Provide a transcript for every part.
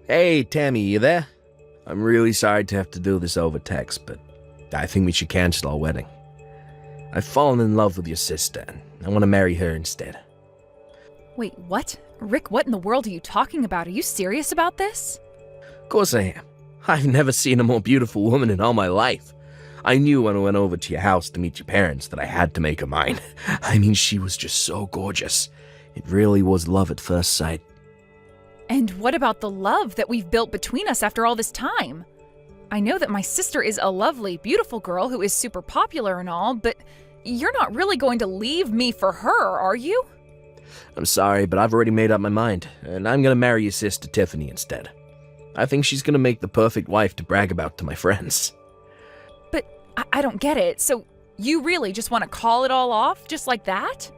Hey, Tammy, you there? I'm really sorry to have to do this over text, but I think we should cancel our wedding. I've fallen in love with your sister, and I want to marry her instead. Wait, what? Rick, what in the world are you talking about? Are you serious about this? Of course I am. I've never seen a more beautiful woman in all my life. I knew when I went over to your house to meet your parents that I had to make her mine. I mean, she was just so gorgeous. It really was love at first sight. And what about the love that we've built between us after all this time? I know that my sister is a lovely, beautiful girl who is super popular and all, but you're not really going to leave me for her, are you? I'm sorry, but I've already made up my mind, and I'm gonna marry your sister Tiffany instead. I think she's gonna make the perfect wife to brag about to my friends. But I don't get it. So you really just want to call it all off just like that?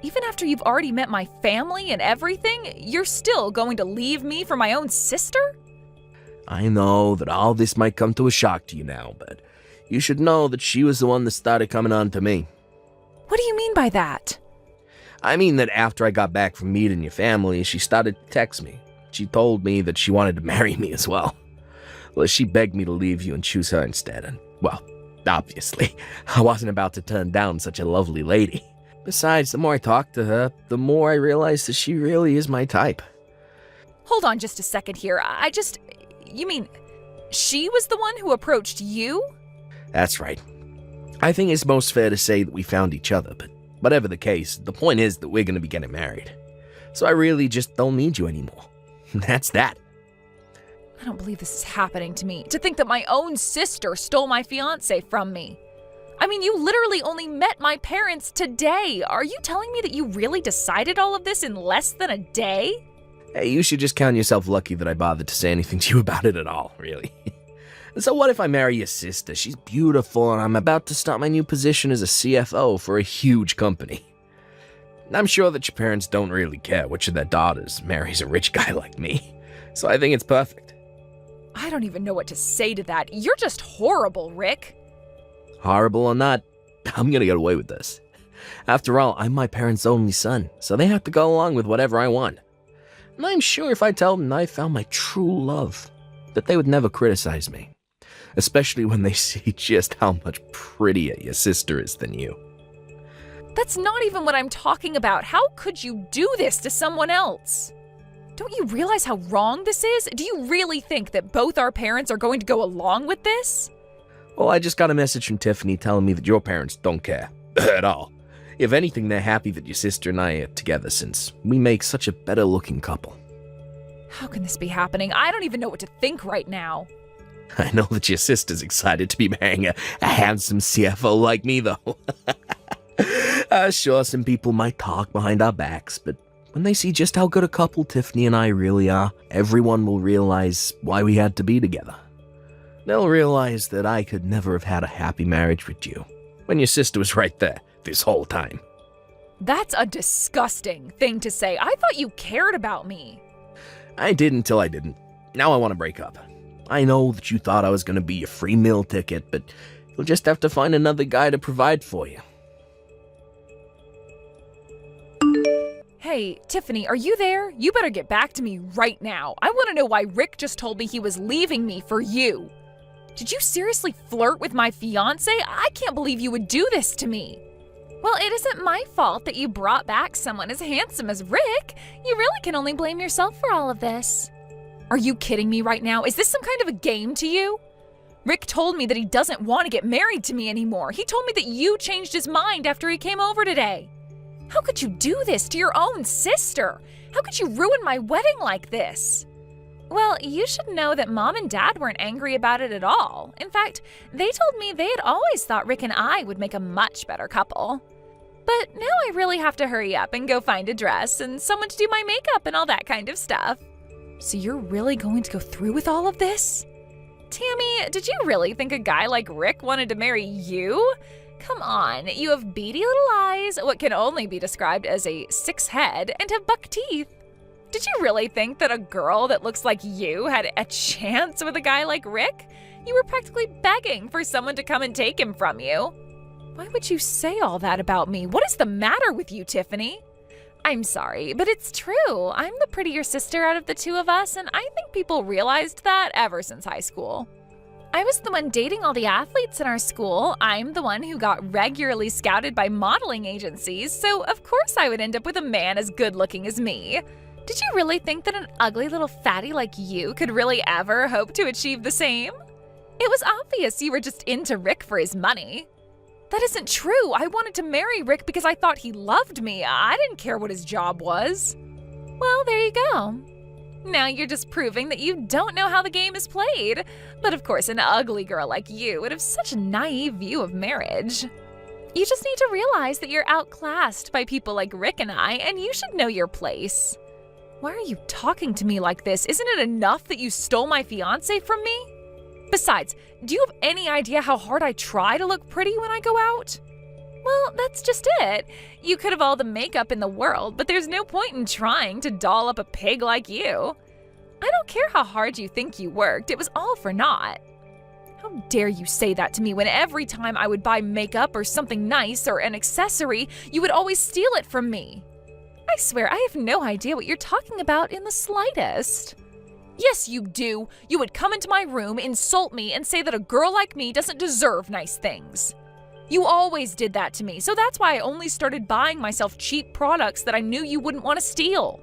Even after you've already met my family and everything, you're still going to leave me for my own sister? I know that all this might come to a shock to you now, but you should know that she was the one that started coming on to me. What do you mean by that? I mean that after I got back from meeting your family, she started to text me. She told me that she wanted to marry me as well. Well, she begged me to leave you and choose her instead, and, well, obviously, I wasn't about to turn down such a lovely lady. Besides, the more I talked to her, the more I realized that she really is my type. Hold on just a second here. You mean, she was the one who approached you? That's right. I think it's most fair to say that we found each other, but whatever the case, the point is that we're going to be getting married. So I really just don't need you anymore. That's that. I don't believe this is happening to me. To think that my own sister stole my fiancé from me. I mean, you literally only met my parents today. Are you telling me that you really decided all of this in less than a day? Hey, you should just count yourself lucky that I bothered to say anything to you about it at all, really. So what if I marry your sister? She's beautiful, and I'm about to start my new position as a CFO for a huge company. I'm sure that your parents don't really care which of their daughters marries a rich guy like me, so I think it's perfect. I don't even know what to say to that. You're just horrible, Rick. Horrible or not, I'm gonna get away with this. After all, I'm my parents' only son, so they have to go along with whatever I want. And I'm sure if I tell them I found my true love, that they would never criticize me. Especially when they see just how much prettier your sister is than you. That's not even what I'm talking about. How could you do this to someone else? Don't you realize how wrong this is? Do you really think that both our parents are going to go along with this? Well, I just got a message from Tiffany telling me that your parents don't care. At all. If anything, they're happy that your sister and I are together since we make such a better-looking couple. How can this be happening? I don't even know what to think right now. I know that your sister's excited to be marrying a handsome CFO like me, though. Sure, some people might talk behind our backs, but when they see just how good a couple Tiffany and I really are, everyone will realize why we had to be together. They'll realize that I could never have had a happy marriage with you, when your sister was right there this whole time. That's a disgusting thing to say. I thought you cared about me. I did until I didn't. Now I want to break up. I know that you thought I was going to be your free meal ticket, but you'll just have to find another guy to provide for you. Hey, Tiffany, are you there? You better get back to me right now. I want to know why Rick just told me he was leaving me for you. Did you seriously flirt with my fiancé? I can't believe you would do this to me. Well, it isn't my fault that you brought back someone as handsome as Rick. You really can only blame yourself for all of this. Are you kidding me right now? Is this some kind of a game to you? Rick told me that he doesn't want to get married to me anymore. He told me that you changed his mind after he came over today. How could you do this to your own sister? How could you ruin my wedding like this? Well, you should know that Mom and Dad weren't angry about it at all. In fact, they told me they had always thought Rick and I would make a much better couple. But now I really have to hurry up and go find a dress and someone to do my makeup and all that kind of stuff. So you're really going to go through with all of this? Tammy, did you really think a guy like Rick wanted to marry you? Come on, you have beady little eyes, what can only be described as a 6 head, and have buck teeth. Did you really think that a girl that looks like you had a chance with a guy like Rick? You were practically begging for someone to come and take him from you. Why would you say all that about me? What is the matter with you, Tiffany? I'm sorry, but it's true. I'm the prettier sister out of the two of us, and I think people realized that ever since high school. I was the one dating all the athletes in our school. I'm the one who got regularly scouted by modeling agencies, so of course I would end up with a man as good-looking as me. Did you really think that an ugly little fatty like you could really ever hope to achieve the same? It was obvious you were just into Rick for his money. That isn't true. I wanted to marry Rick because I thought he loved me. I didn't care what his job was. Well, there you go. Now you're just proving that you don't know how the game is played. But of course, an ugly girl like you would have such a naive view of marriage. You just need to realize that you're outclassed by people like Rick and I, and you should know your place. Why are you talking to me like this? Isn't it enough that you stole my fiancé from me? Besides, do you have any idea how hard I try to look pretty when I go out? Well, that's just it. You could have all the makeup in the world, but there's no point in trying to doll up a pig like you. I don't care how hard you think you worked, it was all for naught. How dare you say that to me when every time I would buy makeup or something nice or an accessory, you would always steal it from me? I swear I have no idea what you're talking about in the slightest. Yes, you do. You would come into my room, insult me, and say that a girl like me doesn't deserve nice things. You always did that to me, so that's why I only started buying myself cheap products that I knew you wouldn't want to steal.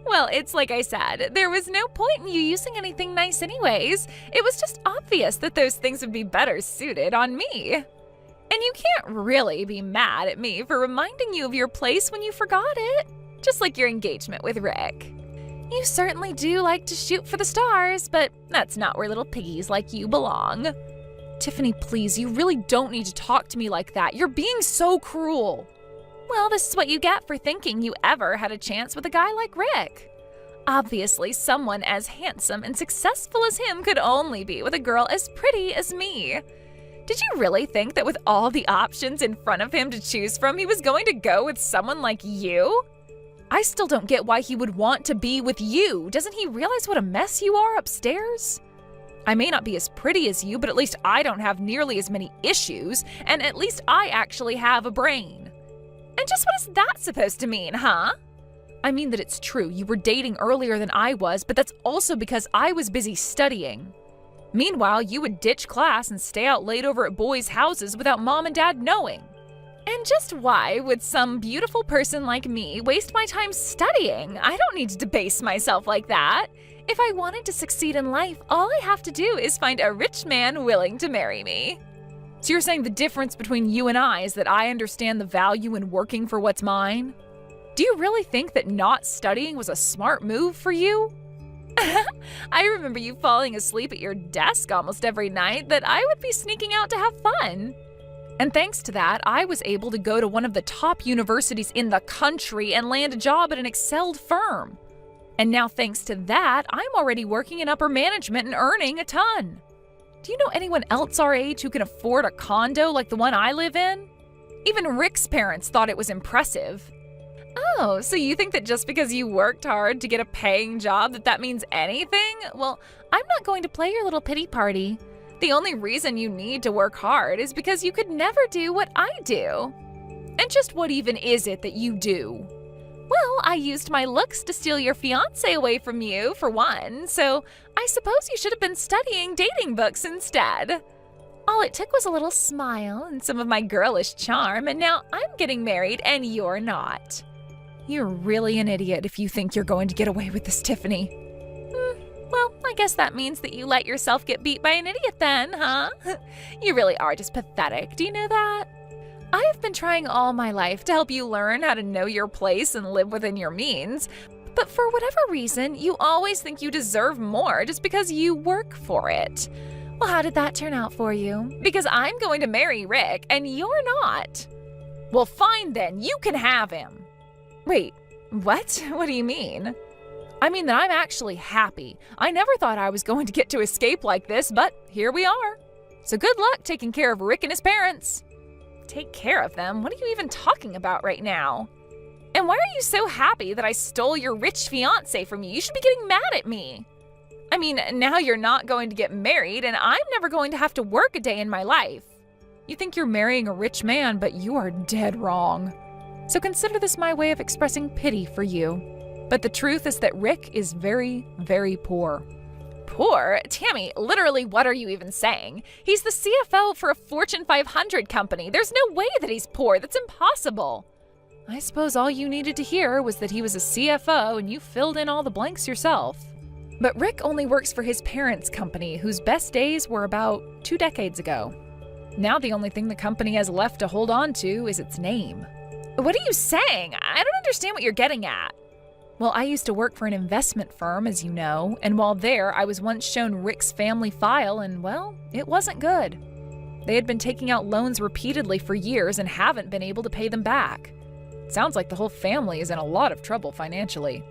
Well, it's like I said, there was no point in you using anything nice anyways. It was just obvious that those things would be better suited on me. And you can't really be mad at me for reminding you of your place when you forgot it. Just like your engagement with Rick. You certainly do like to shoot for the stars, but that's not where little piggies like you belong. Tiffany, please, you really don't need to talk to me like that. You're being so cruel. Well, this is what you get for thinking you ever had a chance with a guy like Rick. Obviously, someone as handsome and successful as him could only be with a girl as pretty as me. Did you really think that with all the options in front of him to choose from, he was going to go with someone like you? I still don't get why he would want to be with you. Doesn't he realize what a mess you are upstairs? I may not be as pretty as you, but at least I don't have nearly as many issues, and at least I actually have a brain. And just what is that supposed to mean, huh? I mean that it's true, you were dating earlier than I was, but that's also because I was busy studying. Meanwhile, you would ditch class and stay out late over at boys' houses without mom and dad knowing. And just why would some beautiful person like me waste my time studying? I don't need to debase myself like that. If I wanted to succeed in life, all I have to do is find a rich man willing to marry me. So you're saying the difference between you and I is that I understand the value in working for what's mine? Do you really think that not studying was a smart move for you? I remember you falling asleep at your desk almost every night that I would be sneaking out to have fun. And thanks to that, I was able to go to one of the top universities in the country and land a job at an excelled firm. And now thanks to that, I'm already working in upper management and earning a ton. Do you know anyone else our age who can afford a condo like the one I live in? Even Rick's parents thought it was impressive. Oh, so you think that just because you worked hard to get a paying job that means anything? Well, I'm not going to play your little pity party. The only reason you need to work hard is because you could never do what I do. And just what even is it that you do? Well, I used my looks to steal your fiancé away from you, for one, so I suppose you should have been studying dating books instead. All it took was a little smile and some of my girlish charm, and now I'm getting married and you're not. You're really an idiot if you think you're going to get away with this, Tiffany. Well, I guess that means that you let yourself get beat by an idiot then, huh? You really are just pathetic, do you know that? I have been trying all my life to help you learn how to know your place and live within your means, but for whatever reason, you always think you deserve more just because you work for it. Well, how did that turn out for you? Because I'm going to marry Rick, and you're not. Well, fine then, you can have him. Wait, what? What do you mean? I mean that I'm actually happy. I never thought I was going to get to escape like this, but here we are. So good luck taking care of Rick and his parents. Take care of them? What are you even talking about right now? And why are you so happy that I stole your rich fiancé from you? You should be getting mad at me. I mean, now you're not going to get married, and I'm never going to have to work a day in my life. You think you're marrying a rich man, but you are dead wrong. So consider this my way of expressing pity for you. But the truth is that Rick is very, very poor. Poor? Tammy, literally what are you even saying? He's the CFO for a Fortune 500 company. There's no way that he's poor. That's impossible. I suppose all you needed to hear was that he was a CFO and you filled in all the blanks yourself. But Rick only works for his parents' company, whose best days were about 2 decades ago. Now the only thing the company has left to hold on to is its name. What are you saying? I don't understand what you're getting at. Well, I used to work for an investment firm, as you know, and while there, I was once shown Rick's family file, and well, it wasn't good. They had been taking out loans repeatedly for years and haven't been able to pay them back. Sounds like the whole family is in a lot of trouble financially.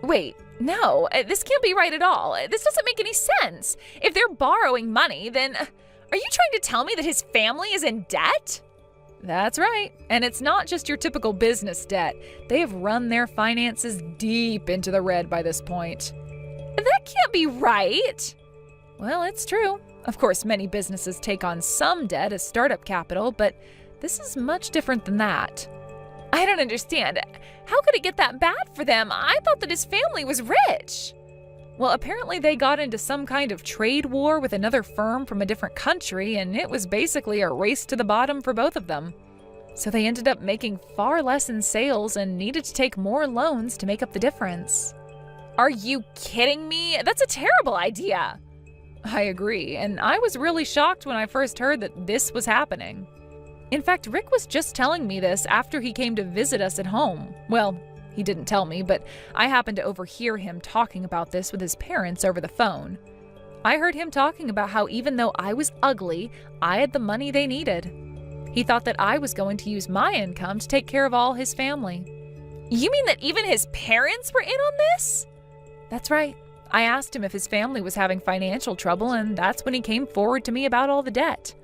Wait, no, this can't be right at all. This doesn't make any sense. If they're borrowing money, then are you trying to tell me that his family is in debt? That's right, and it's not just your typical business debt. They have run their finances deep into the red by this point. That can't be right. Well, it's true. Of course, many businesses take on some debt as startup capital, but this is much different than that. I don't understand. How could it get that bad for them? I thought that his family was rich. Well, apparently they got into some kind of trade war with another firm from a different country, and it was basically a race to the bottom for both of them. So they ended up making far less in sales and needed to take more loans to make up the difference. Are you kidding me? That's a terrible idea. I agree, and I was really shocked when I first heard that this was happening. In fact, Rick was just telling me this after he came to visit us at home. Well, he didn't tell me, but I happened to overhear him talking about this with his parents over the phone. I heard him talking about how even though I was ugly, I had the money they needed. He thought that I was going to use my income to take care of all his family. You mean that even his parents were in on this? That's right. I asked him if his family was having financial trouble, and that's when he came forward to me about all the debt.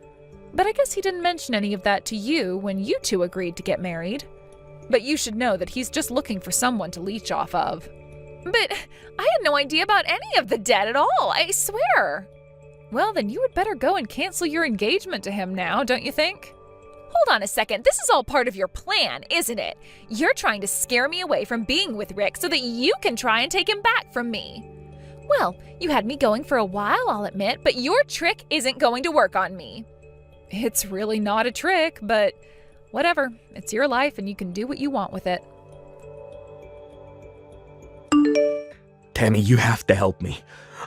But I guess he didn't mention any of that to you when you two agreed to get married. But you should know that he's just looking for someone to leech off of. But I had no idea about any of the debt at all, I swear. Well, then you would better go and cancel your engagement to him now, don't you think? Hold on a second, this is all part of your plan, isn't it? You're trying to scare me away from being with Rick so that you can try and take him back from me. Well, you had me going for a while, I'll admit, but your trick isn't going to work on me. It's really not a trick, but whatever. It's your life and you can do what you want with it. Tammy, you have to help me.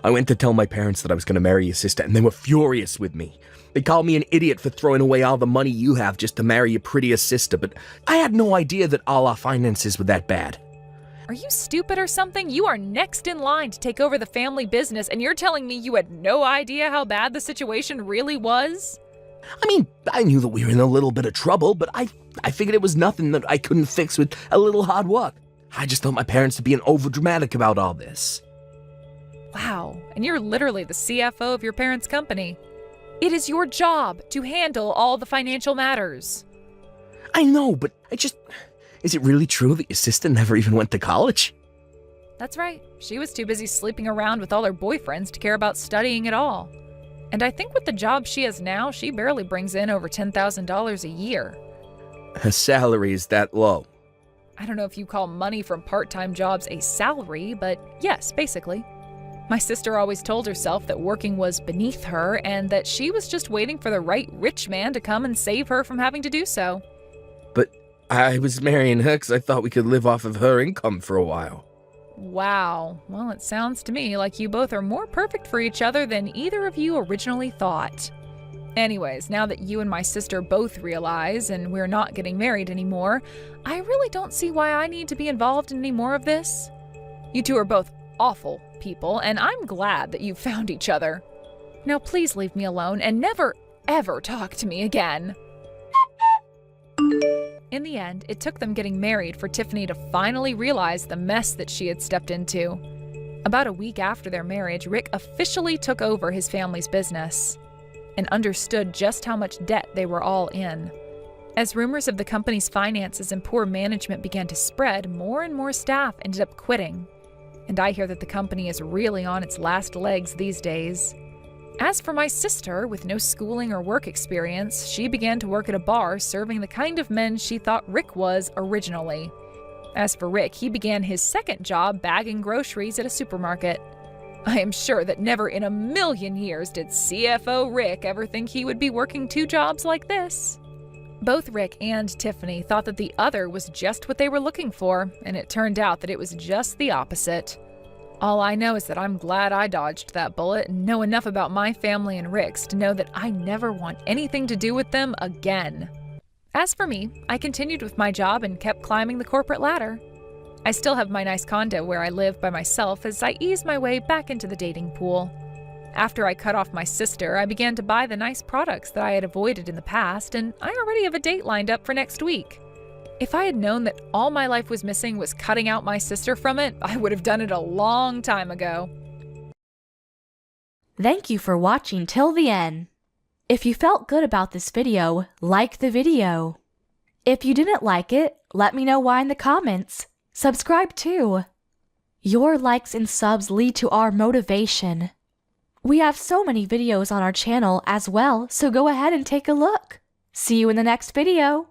I went to tell my parents that I was going to marry your sister, and they were furious with me. They called me an idiot for throwing away all the money you have just to marry your prettier sister, but I had no idea that all our finances were that bad. Are you stupid or something? You are next in line to take over the family business, and you're telling me you had no idea how bad the situation really was? I mean, I knew that we were in a little bit of trouble, but I figured it was nothing that I couldn't fix with a little hard work. I just thought my parents were being overdramatic about all this. Wow, and you're literally the CFO of your parents' company. It is your job to handle all the financial matters. I know, but is it really true that your sister never even went to college? That's right. She was too busy sleeping around with all her boyfriends to care about studying at all. And I think with the job she has now, she barely brings in over $10,000 a year. Her salary is that low. I don't know if you call money from part-time jobs a salary, but yes, basically. My sister always told herself that working was beneath her and that she was just waiting for the right rich man to come and save her from having to do so. But I was marrying her because I thought we could live off of her income for a while. Wow. Well, it sounds to me like you both are more perfect for each other than either of you originally thought. Anyways, now that you and my sister both realize and we're not getting married anymore, I really don't see why I need to be involved in any more of this. You two are both awful people, and I'm glad that you found each other. Now please leave me alone and never, ever talk to me again. In the end, it took them getting married for Tiffany to finally realize the mess that she had stepped into. About a week after their marriage, Rick officially took over his family's business and understood just how much debt they were all in. As rumors of the company's finances and poor management began to spread, more and more staff ended up quitting. And I hear that the company is really on its last legs these days. As for my sister, with no schooling or work experience, she began to work at a bar serving the kind of men she thought Rick was originally. As for Rick, he began his second job bagging groceries at a supermarket. I am sure that never in a million years did CFO Rick ever think he would be working two jobs like this. Both Rick and Tiffany thought that the other was just what they were looking for, and it turned out that it was just the opposite. All I know is that I'm glad I dodged that bullet and know enough about my family and Rick's to know that I never want anything to do with them again. As for me, I continued with my job and kept climbing the corporate ladder. I still have my nice condo where I live by myself as I ease my way back into the dating pool. After I cut off my sister, I began to buy the nice products that I had avoided in the past, and I already have a date lined up for next week. If I had known that all my life was missing was cutting out my sister from it, I would have done it a long time ago. Thank you for watching till the end. If you felt good about this video, like the video. If you didn't like it, let me know why in the comments. Subscribe too. Your likes and subs lead to our motivation. We have so many videos on our channel as well, so go ahead and take a look. See you in the next video.